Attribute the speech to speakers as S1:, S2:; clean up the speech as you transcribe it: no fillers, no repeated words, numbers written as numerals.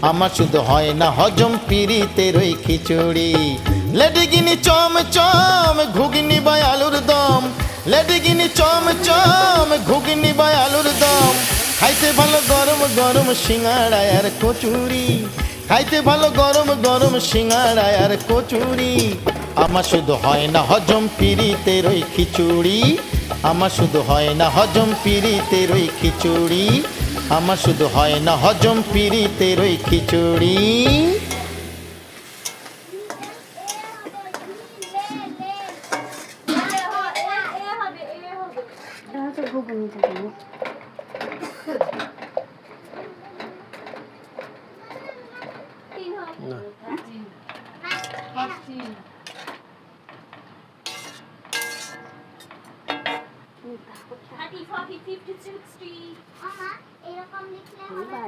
S1: আমার শুধু হয় না হজম পিরিতের ওই খিচুড়ি। লেডিগিনি চম চম ঘুগনি বা আলুর দম, লেডিগিনি চম চম ঘুগনি বা আলুর দম, খাইতে ভালো গরম গরম সিঙ্গাড়া আর কচুরি, খাইতে ভালো গরম গরম সিঙ্গাড়া আর কচুরি। আমার শুধু হয় না হজম পিরিতের ওই খিচুড়ি, আমার শুধু হয় না হজম পিরিতের ওই খিচুড়ি, আমার শুধু হয় না হজম পিরিতের ওই খিচুড়ি।
S2: এরকম লিখলে হবে তো?